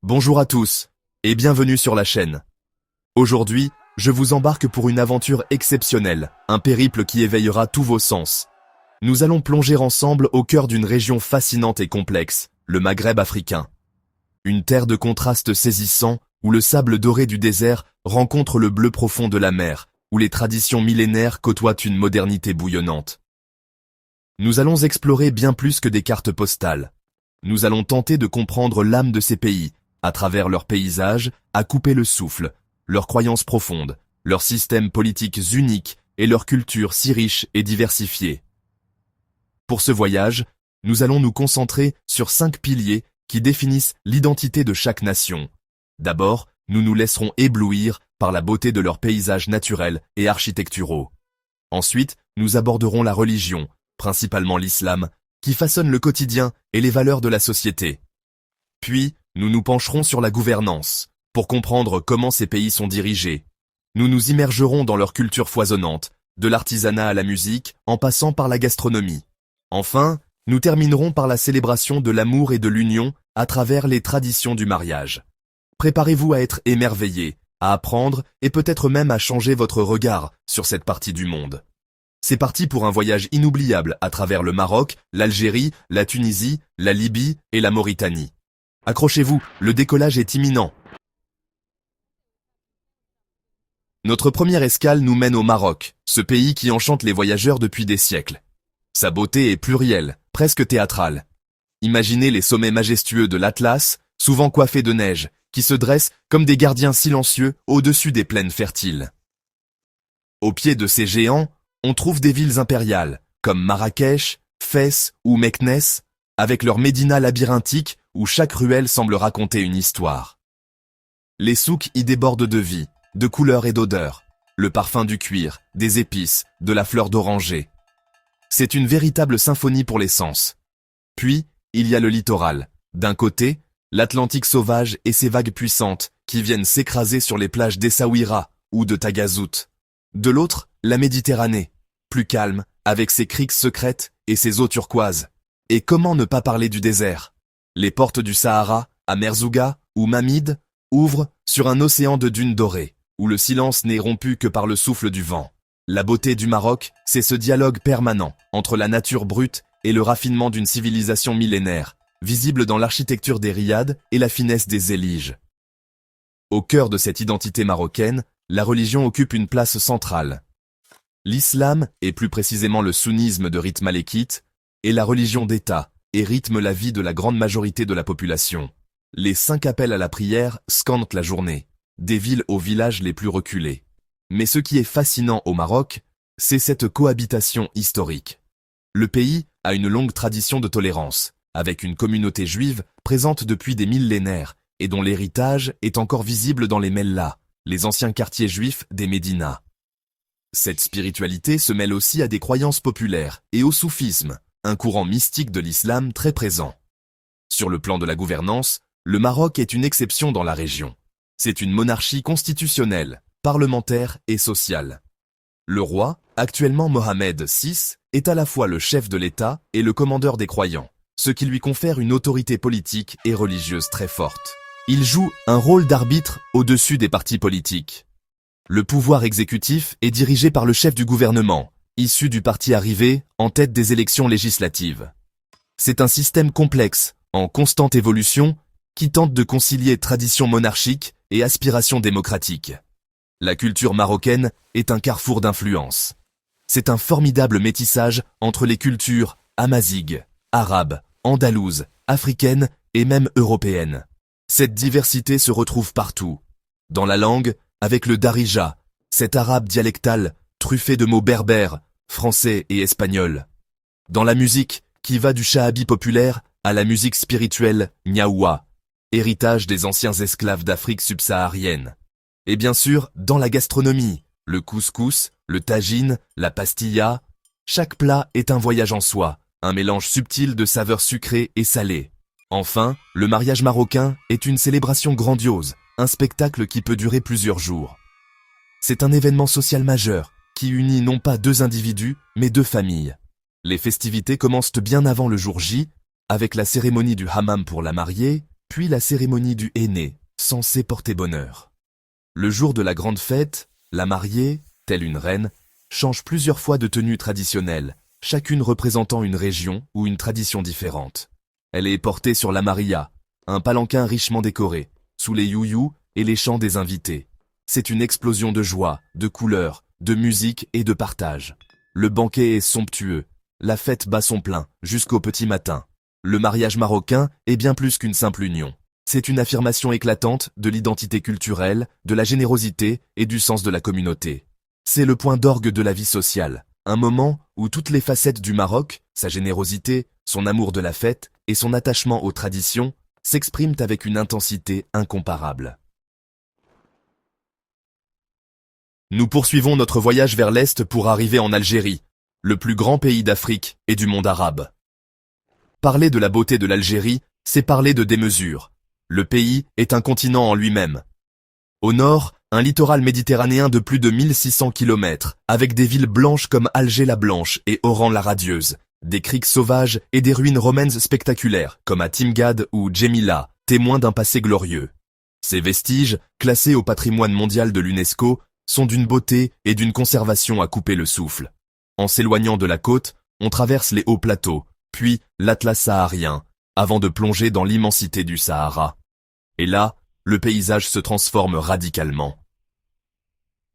Bonjour à tous, et bienvenue sur la chaîne. Aujourd'hui, je vous embarque pour une aventure exceptionnelle, un périple qui éveillera tous vos sens. Nous allons plonger ensemble au cœur d'une région fascinante et complexe, le Maghreb africain. Une terre de contrastes saisissants, où le sable doré du désert rencontre le bleu profond de la mer, où les traditions millénaires côtoient une modernité bouillonnante. Nous allons explorer bien plus que des cartes postales. Nous allons tenter de comprendre l'âme de ces pays, à travers leurs paysages, à couper le souffle, leurs croyances profondes, leurs systèmes politiques uniques et leur culture si riche et diversifiée. Pour ce voyage, nous allons nous concentrer sur 5 piliers qui définissent l'identité de chaque nation. D'abord, nous nous laisserons éblouir par la beauté de leurs paysages naturels et architecturaux. Ensuite, nous aborderons la religion, principalement l'islam, qui façonne le quotidien et les valeurs de la société. Puis, nous nous pencherons sur la gouvernance, pour comprendre comment ces pays sont dirigés. Nous nous immergerons dans leur culture foisonnante, de l'artisanat à la musique, en passant par la gastronomie. Enfin, nous terminerons par la célébration de l'amour et de l'union à travers les traditions du mariage. Préparez-vous à être émerveillés, à apprendre et peut-être même à changer votre regard sur cette partie du monde. C'est parti pour un voyage inoubliable à travers le Maroc, l'Algérie, la Tunisie, la Libye et la Mauritanie. Accrochez-vous, le décollage est imminent. Notre première escale nous mène au Maroc, ce pays qui enchante les voyageurs depuis des siècles. Sa beauté est plurielle, presque théâtrale. Imaginez les sommets majestueux de l'Atlas, souvent coiffés de neige, qui se dressent comme des gardiens silencieux au-dessus des plaines fertiles. Au pied de ces géants, on trouve des villes impériales, comme Marrakech, Fès ou Meknès, avec leurs médinas labyrinthiques où chaque ruelle semble raconter une histoire. Les souks y débordent de vie, de couleurs et d'odeurs, le parfum du cuir, des épices, de la fleur d'oranger. C'est une véritable symphonie pour les sens. Puis, il y a le littoral. D'un côté, l'Atlantique sauvage et ses vagues puissantes qui viennent s'écraser sur les plages d'Essaouira ou de Tagazout. De l'autre, la Méditerranée, plus calme, avec ses criques secrètes et ses eaux turquoises. Et comment ne pas parler du désert? Les portes du Sahara, à Merzouga ou Mamid, ouvrent sur un océan de dunes dorées, où le silence n'est rompu que par le souffle du vent. La beauté du Maroc, c'est ce dialogue permanent entre la nature brute et le raffinement d'une civilisation millénaire, visible dans l'architecture des riads et la finesse des éliges. Au cœur de cette identité marocaine, la religion occupe une place centrale. L'islam, et plus précisément le sunnisme de rite malékite, est la religion d'État et rythme la vie de la grande majorité de la population. Les 5 appels à la prière scandent la journée, des villes aux villages les plus reculés. Mais ce qui est fascinant au Maroc, c'est cette cohabitation historique. Le pays a une longue tradition de tolérance, avec une communauté juive présente depuis des millénaires et dont l'héritage est encore visible dans les Mellas, les anciens quartiers juifs des Médinas. Cette spiritualité se mêle aussi à des croyances populaires et au soufisme, un courant mystique de l'islam très présent. Sur le plan de la gouvernance, le Maroc est une exception dans la région. C'est une monarchie constitutionnelle, parlementaire et sociale. Le roi, actuellement Mohamed VI, est à la fois le chef de l'État et le commandeur des croyants, ce qui lui confère une autorité politique et religieuse très forte. Il joue un rôle d'arbitre au-dessus des partis politiques. Le pouvoir exécutif est dirigé par le chef du gouvernement, issu du parti arrivé en tête des élections législatives. C'est un système complexe, en constante évolution, qui tente de concilier tradition monarchique et aspiration démocratique. La culture marocaine est un carrefour d'influence. C'est un formidable métissage entre les cultures amazighes, arabes, andalouses, africaines et même européennes. Cette diversité se retrouve partout. Dans la langue, avec le darija, cet arabe dialectal truffé de mots berbères, français et espagnol. Dans la musique, qui va du shahabi populaire à la musique spirituelle Niaoua, héritage des anciens esclaves d'Afrique subsaharienne. Et bien sûr, dans la gastronomie, le couscous, le tagine, la pastilla, chaque plat est un voyage en soi, un mélange subtil de saveurs sucrées et salées. Enfin, le mariage marocain est une célébration grandiose, un spectacle qui peut durer plusieurs jours. C'est un événement social majeur, qui unit non pas 2 individus, mais 2 familles. Les festivités commencent bien avant le jour J, avec la cérémonie du hammam pour la mariée, puis la cérémonie du henné, censée porter bonheur. Le jour de la grande fête, la mariée, telle une reine, change plusieurs fois de tenue traditionnelle, chacune représentant une région ou une tradition différente. Elle est portée sur la maria, un palanquin richement décoré, sous les youyous et les chants des invités. C'est une explosion de joie, de couleurs, de musique et de partage. Le banquet est somptueux, la fête bat son plein, jusqu'au petit matin. Le mariage marocain est bien plus qu'une simple union. C'est une affirmation éclatante de l'identité culturelle, de la générosité et du sens de la communauté. C'est le point d'orgue de la vie sociale, un moment où toutes les facettes du Maroc, sa générosité, son amour de la fête et son attachement aux traditions, s'expriment avec une intensité incomparable. Nous poursuivons notre voyage vers l'Est pour arriver en Algérie, le plus grand pays d'Afrique et du monde arabe. Parler de la beauté de l'Algérie, c'est parler de démesure. Le pays est un continent en lui-même. Au nord, un littoral méditerranéen de plus de 1600 km, avec des villes blanches comme Alger la Blanche et Oran la Radieuse, des criques sauvages et des ruines romaines spectaculaires, comme à Timgad ou Djemila, témoins d'un passé glorieux. Ces vestiges, classés au patrimoine mondial de l'UNESCO, sont d'une beauté et d'une conservation à couper le souffle. En s'éloignant de la côte, on traverse les hauts plateaux, puis l'Atlas saharien, avant de plonger dans l'immensité du Sahara. Et là, le paysage se transforme radicalement.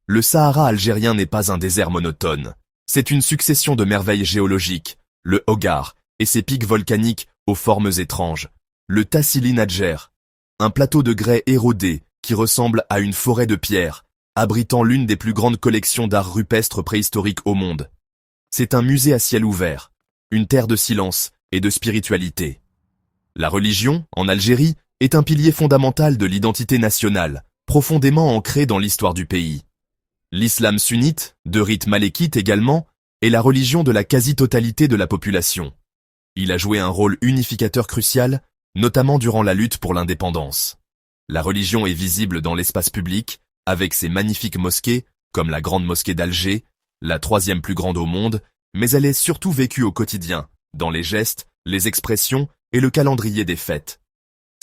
Le Sahara algérien n'est pas un désert monotone. C'est une succession de merveilles géologiques, le Hogar et ses pics volcaniques aux formes étranges, le Tassili Nadjer, un plateau de grès érodé qui ressemble à une forêt de pierres, abritant l'une des plus grandes collections d'art rupestre préhistorique au monde. C'est un musée à ciel ouvert, une terre de silence et de spiritualité. La religion, en Algérie, est un pilier fondamental de l'identité nationale, profondément ancré dans l'histoire du pays. L'islam sunnite, de rite malékite également, est la religion de la quasi-totalité de la population. Il a joué un rôle unificateur crucial, notamment durant la lutte pour l'indépendance. La religion est visible dans l'espace public, avec ses magnifiques mosquées, comme la Grande Mosquée d'Alger, la troisième plus grande au monde, mais elle est surtout vécue au quotidien, dans les gestes, les expressions et le calendrier des fêtes.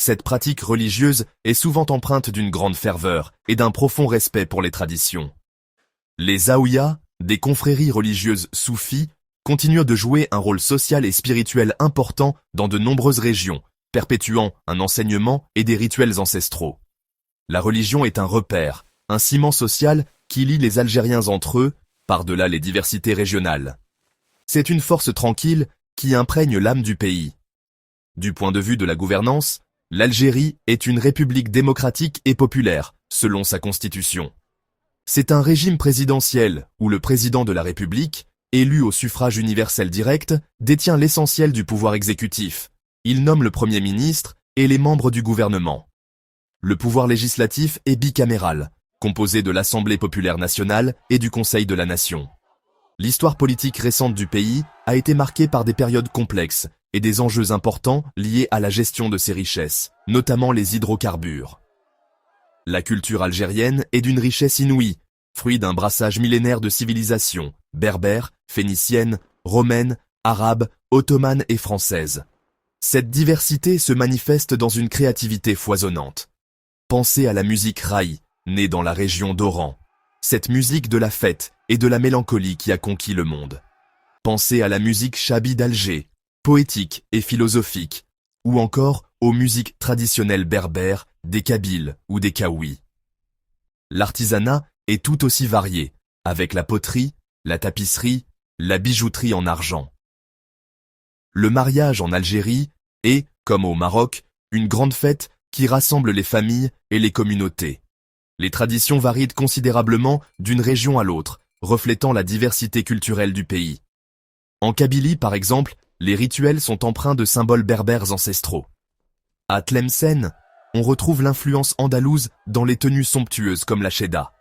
Cette pratique religieuse est souvent empreinte d'une grande ferveur et d'un profond respect pour les traditions. Les Zaouïas, des confréries religieuses soufis, continuent de jouer un rôle social et spirituel important dans de nombreuses régions, perpétuant un enseignement et des rituels ancestraux. La religion est un repère, un ciment social qui lie les Algériens entre eux, par-delà les diversités régionales. C'est une force tranquille qui imprègne l'âme du pays. Du point de vue de la gouvernance, l'Algérie est une république démocratique et populaire, selon sa constitution. C'est un régime présidentiel où le président de la République, élu au suffrage universel direct, détient l'essentiel du pouvoir exécutif. Il nomme le Premier ministre et les membres du gouvernement. Le pouvoir législatif est bicaméral, composé de l'Assemblée populaire nationale et du Conseil de la Nation. L'histoire politique récente du pays a été marquée par des périodes complexes et des enjeux importants liés à la gestion de ses richesses, notamment les hydrocarbures. La culture algérienne est d'une richesse inouïe, fruit d'un brassage millénaire de civilisations, berbères, phéniciennes, romaines, arabes, ottomanes et françaises. Cette diversité se manifeste dans une créativité foisonnante. Pensez à la musique raï, née dans la région d'Oran, cette musique de la fête et de la mélancolie qui a conquis le monde. Pensez à la musique chabi d'Alger, poétique et philosophique, ou encore aux musiques traditionnelles berbères, des Kabyles ou des Kaouis. L'artisanat est tout aussi varié, avec la poterie, la tapisserie, la bijouterie en argent. Le mariage en Algérie est, comme au Maroc, une grande fête qui rassemble les familles et les communautés. Les traditions varient considérablement d'une région à l'autre, reflétant la diversité culturelle du pays. En Kabylie, par exemple, les rituels sont empreints de symboles berbères ancestraux. À Tlemcen, on retrouve l'influence andalouse dans les tenues somptueuses comme la chedda.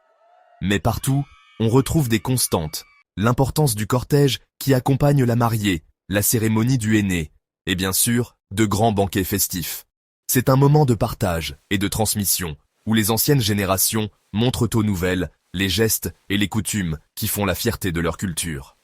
Mais partout, on retrouve des constantes, l'importance du cortège qui accompagne la mariée, la cérémonie du henné, et bien sûr, de grands banquets festifs. C'est un moment de partage et de transmission, où les anciennes générations montrent aux nouvelles les gestes et les coutumes qui font la fierté de leur culture.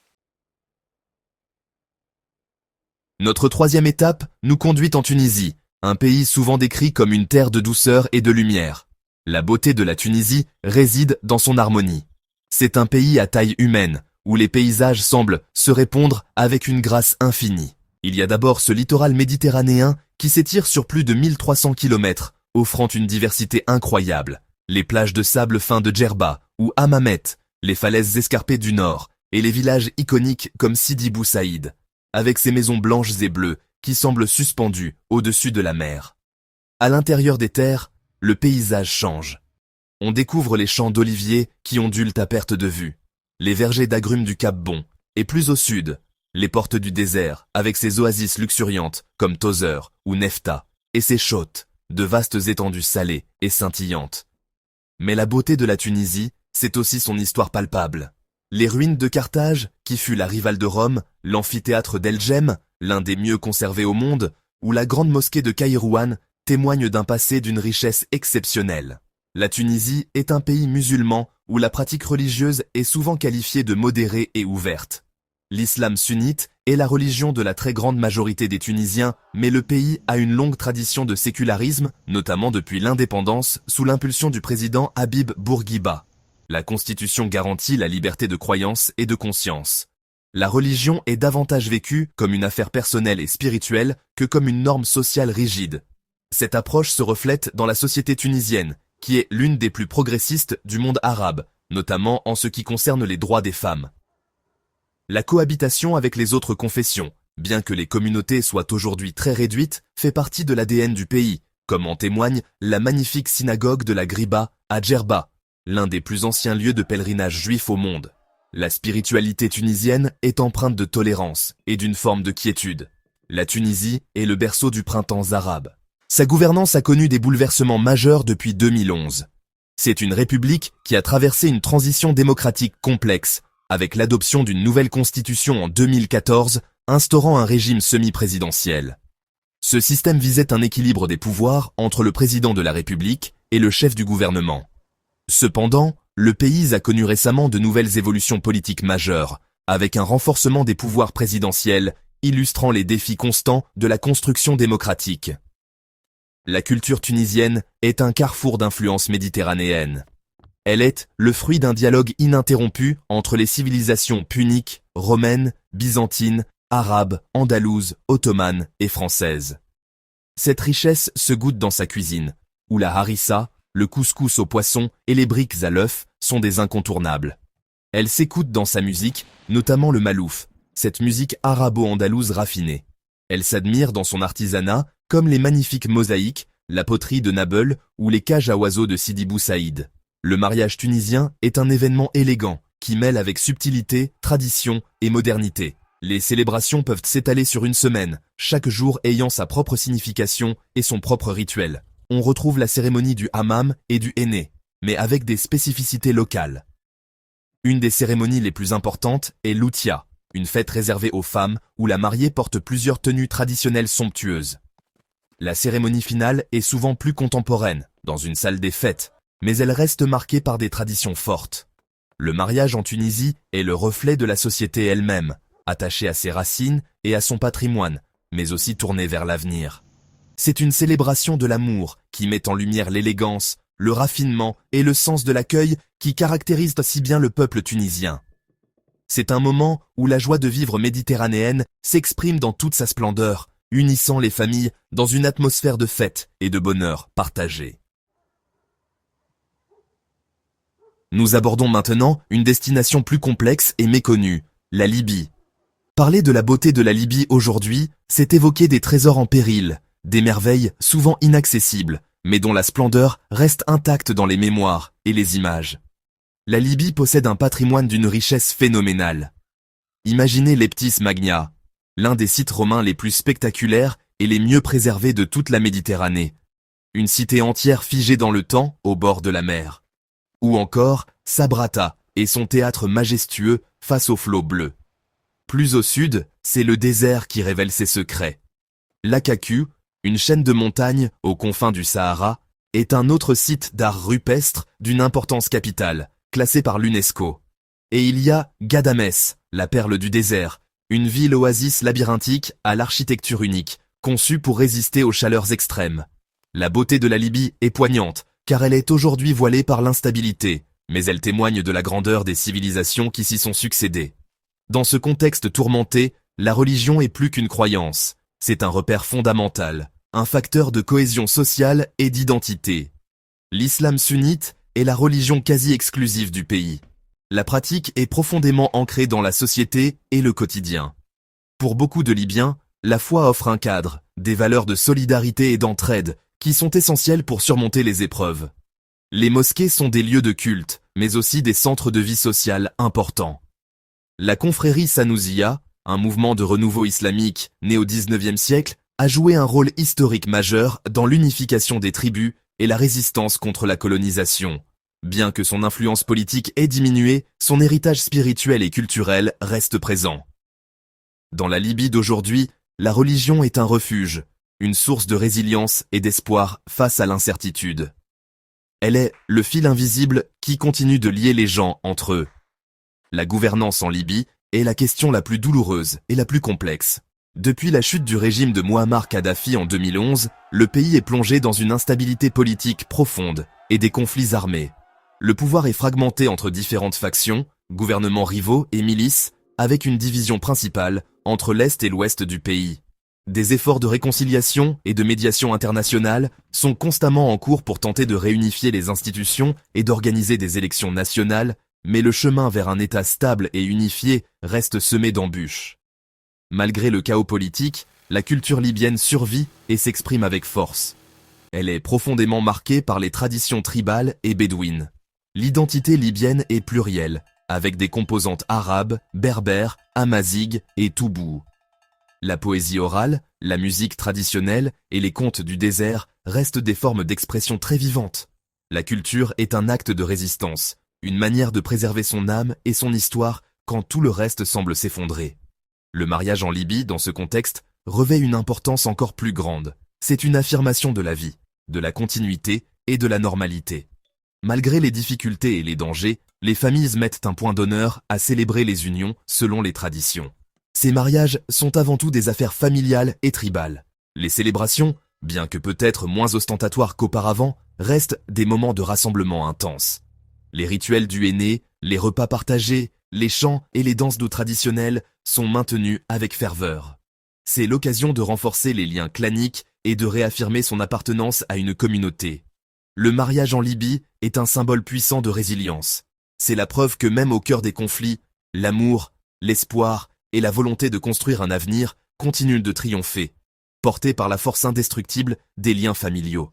Notre troisième étape nous conduit en Tunisie, un pays souvent décrit comme une terre de douceur et de lumière. La beauté de la Tunisie réside dans son harmonie. C'est un pays à taille humaine, où les paysages semblent se répondre avec une grâce infinie. Il y a d'abord ce littoral méditerranéen qui s'étire sur plus de 1300 km, offrant une diversité incroyable. Les plages de sable fin de Djerba ou Hammamet, les falaises escarpées du nord, et les villages iconiques comme Sidi Bou Saïd, avec ses maisons blanches et bleues qui semblent suspendues au-dessus de la mer. À l'intérieur des terres, le paysage change. On découvre les champs d'oliviers qui ondulent à perte de vue, les vergers d'agrumes du Cap Bon, et plus au sud, les portes du désert avec ses oasis luxuriantes comme Tozeur ou Nefta, et ses chôtes, de vastes étendues salées et scintillantes. Mais la beauté de la Tunisie, c'est aussi son histoire palpable. Les ruines de Carthage, qui fut la rivale de Rome, l'amphithéâtre d'El Jem, l'un des mieux conservés au monde, ou la grande mosquée de Kairouan, témoignent d'un passé d'une richesse exceptionnelle. La Tunisie est un pays musulman où la pratique religieuse est souvent qualifiée de modérée et ouverte. L'islam sunnite est la religion de la très grande majorité des Tunisiens, mais le pays a une longue tradition de sécularisme, notamment depuis l'indépendance sous l'impulsion du président Habib Bourguiba. La Constitution garantit la liberté de croyance et de conscience. La religion est davantage vécue comme une affaire personnelle et spirituelle que comme une norme sociale rigide. Cette approche se reflète dans la société tunisienne, qui est l'une des plus progressistes du monde arabe, notamment en ce qui concerne les droits des femmes. La cohabitation avec les autres confessions, bien que les communautés soient aujourd'hui très réduites, fait partie de l'ADN du pays, comme en témoigne la magnifique synagogue de la Griba à Djerba, l'un des plus anciens lieux de pèlerinage juif au monde. La spiritualité tunisienne est empreinte de tolérance et d'une forme de quiétude. La Tunisie est le berceau du printemps arabe. Sa gouvernance a connu des bouleversements majeurs depuis 2011. C'est une république qui a traversé une transition démocratique complexe, avec l'adoption d'une nouvelle constitution en 2014, instaurant un régime semi-présidentiel. Ce système visait un équilibre des pouvoirs entre le président de la République et le chef du gouvernement. Cependant, le pays a connu récemment de nouvelles évolutions politiques majeures, avec un renforcement des pouvoirs présidentiels, illustrant les défis constants de la construction démocratique. La culture tunisienne est un carrefour d'influences méditerranéennes. Elle est le fruit d'un dialogue ininterrompu entre les civilisations puniques, romaines, byzantines, arabes, andalouses, ottomanes et françaises. Cette richesse se goûte dans sa cuisine, où la harissa, le couscous au poisson et les briques à l'œuf sont des incontournables. Elle s'écoute dans sa musique, notamment le malouf, cette musique arabo-andalouse raffinée. Elle s'admire dans son artisanat, comme les magnifiques mosaïques, la poterie de Nabeul ou les cages à oiseaux de Sidi Bou Saïd. Le mariage tunisien est un événement élégant qui mêle avec subtilité, tradition et modernité. Les célébrations peuvent s'étaler sur une semaine, chaque jour ayant sa propre signification et son propre rituel. On retrouve la cérémonie du hammam et du henné, mais avec des spécificités locales. Une des cérémonies les plus importantes est l'outia, une fête réservée aux femmes où la mariée porte plusieurs tenues traditionnelles somptueuses. La cérémonie finale est souvent plus contemporaine, dans une salle des fêtes, mais elle reste marquée par des traditions fortes. Le mariage en Tunisie est le reflet de la société elle-même, attachée à ses racines et à son patrimoine, mais aussi tournée vers l'avenir. C'est une célébration de l'amour qui met en lumière l'élégance, le raffinement et le sens de l'accueil qui caractérisent si bien le peuple tunisien. C'est un moment où la joie de vivre méditerranéenne s'exprime dans toute sa splendeur, unissant les familles dans une atmosphère de fête et de bonheur partagé. Nous abordons maintenant une destination plus complexe et méconnue, la Libye. Parler de la beauté de la Libye aujourd'hui, c'est évoquer des trésors en péril, des merveilles souvent inaccessibles, mais dont la splendeur reste intacte dans les mémoires et les images. La Libye possède un patrimoine d'une richesse phénoménale. Imaginez l'Eptis Magna, l'un des sites romains les plus spectaculaires et les mieux préservés de toute la Méditerranée. Une cité entière figée dans le temps au bord de la mer. Ou encore Sabrata et son théâtre majestueux face aux flots bleus. Plus au sud, c'est le désert qui révèle ses secrets. L'Akaku, une chaîne de montagnes aux confins du Sahara, est un autre site d'art rupestre d'une importance capitale, classé par l'UNESCO. Et il y a Ghadamès, la perle du désert, une ville oasis labyrinthique à l'architecture unique, conçue pour résister aux chaleurs extrêmes. La beauté de la Libye est poignante, car elle est aujourd'hui voilée par l'instabilité, mais elle témoigne de la grandeur des civilisations qui s'y sont succédées. Dans ce contexte tourmenté, la religion est plus qu'une croyance, c'est un repère fondamental, un facteur de cohésion sociale et d'identité. L'islam sunnite est la religion quasi exclusive du pays. La pratique est profondément ancrée dans la société et le quotidien. Pour beaucoup de Libyens, la foi offre un cadre, des valeurs de solidarité et d'entraide qui sont essentielles pour surmonter les épreuves. Les mosquées sont des lieux de culte, mais aussi des centres de vie sociale importants. La confrérie Sanouzia, un mouvement de renouveau islamique né au XIXe siècle, a joué un rôle historique majeur dans l'unification des tribus et la résistance contre la colonisation. Bien que son influence politique ait diminué, son héritage spirituel et culturel reste présent. Dans la Libye d'aujourd'hui, la religion est un refuge, une source de résilience et d'espoir face à l'incertitude. Elle est le fil invisible qui continue de lier les gens entre eux. La gouvernance en Libye est la question la plus douloureuse et la plus complexe. Depuis la chute du régime de Mouammar Kadhafi en 2011, le pays est plongé dans une instabilité politique profonde et des conflits armés. Le pouvoir est fragmenté entre différentes factions, gouvernements rivaux et milices, avec une division principale entre l'Est et l'Ouest du pays. Des efforts de réconciliation et de médiation internationale sont constamment en cours pour tenter de réunifier les institutions et d'organiser des élections nationales, mais le chemin vers un État stable et unifié reste semé d'embûches. Malgré le chaos politique, la culture libyenne survit et s'exprime avec force. Elle est profondément marquée par les traditions tribales et bédouines. L'identité libyenne est plurielle, avec des composantes arabes, berbères, amazighes et toubous. La poésie orale, la musique traditionnelle et les contes du désert restent des formes d'expression très vivantes. La culture est un acte de résistance, une manière de préserver son âme et son histoire quand tout le reste semble s'effondrer. Le mariage en Libye, dans ce contexte, revêt une importance encore plus grande. C'est une affirmation de la vie, de la continuité et de la normalité. Malgré les difficultés et les dangers, les familles mettent un point d'honneur à célébrer les unions selon les traditions. Ces mariages sont avant tout des affaires familiales et tribales. Les célébrations, bien que peut-être moins ostentatoires qu'auparavant, restent des moments de rassemblement intenses. Les rituels du henné, les repas partagés, les chants et les danses traditionnelles sont maintenus avec ferveur. C'est l'occasion de renforcer les liens claniques et de réaffirmer son appartenance à une communauté. Le mariage en Libye est un symbole puissant de résilience. C'est la preuve que même au cœur des conflits, l'amour, l'espoir et la volonté de construire un avenir continuent de triompher, portés par la force indestructible des liens familiaux.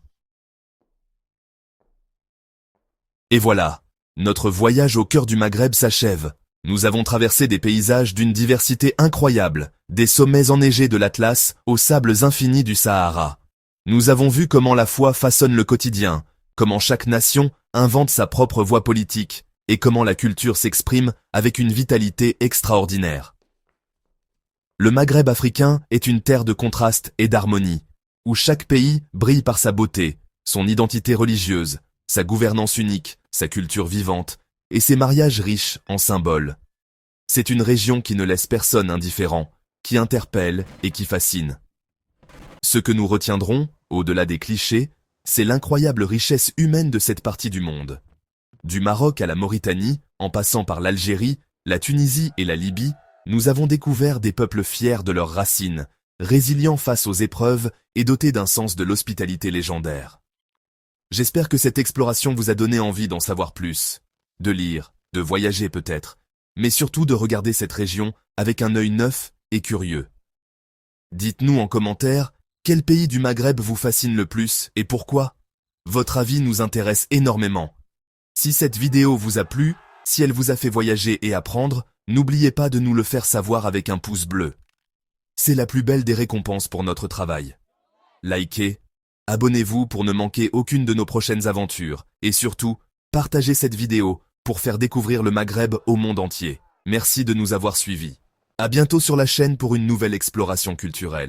Et voilà, notre voyage au cœur du Maghreb s'achève. Nous avons traversé des paysages d'une diversité incroyable, des sommets enneigés de l'Atlas aux sables infinis du Sahara. Nous avons vu comment la foi façonne le quotidien, comment chaque nation invente sa propre voie politique, et comment la culture s'exprime avec une vitalité extraordinaire. Le Maghreb africain est une terre de contraste et d'harmonie, où chaque pays brille par sa beauté, son identité religieuse, sa gouvernance unique, sa culture vivante, et ses mariages riches en symboles. C'est une région qui ne laisse personne indifférent, qui interpelle et qui fascine. Ce que nous retiendrons, au-delà des clichés, c'est l'incroyable richesse humaine de cette partie du monde. Du Maroc à la Mauritanie, en passant par l'Algérie, la Tunisie et la Libye, nous avons découvert des peuples fiers de leurs racines, résilients face aux épreuves et dotés d'un sens de l'hospitalité légendaire. J'espère que cette exploration vous a donné envie d'en savoir plus, de lire, de voyager peut-être, mais surtout de regarder cette région avec un œil neuf et curieux. Dites-nous en commentaire quel pays du Maghreb vous fascine le plus et pourquoi. Votre avis nous intéresse énormément. Si cette vidéo vous a plu, si elle vous a fait voyager et apprendre, n'oubliez pas de nous le faire savoir avec un pouce bleu. C'est la plus belle des récompenses pour notre travail. Likez, abonnez-vous pour ne manquer aucune de nos prochaines aventures et surtout, partagez cette vidéo pour faire découvrir le Maghreb au monde entier. Merci de nous avoir suivis. À bientôt sur la chaîne pour une nouvelle exploration culturelle.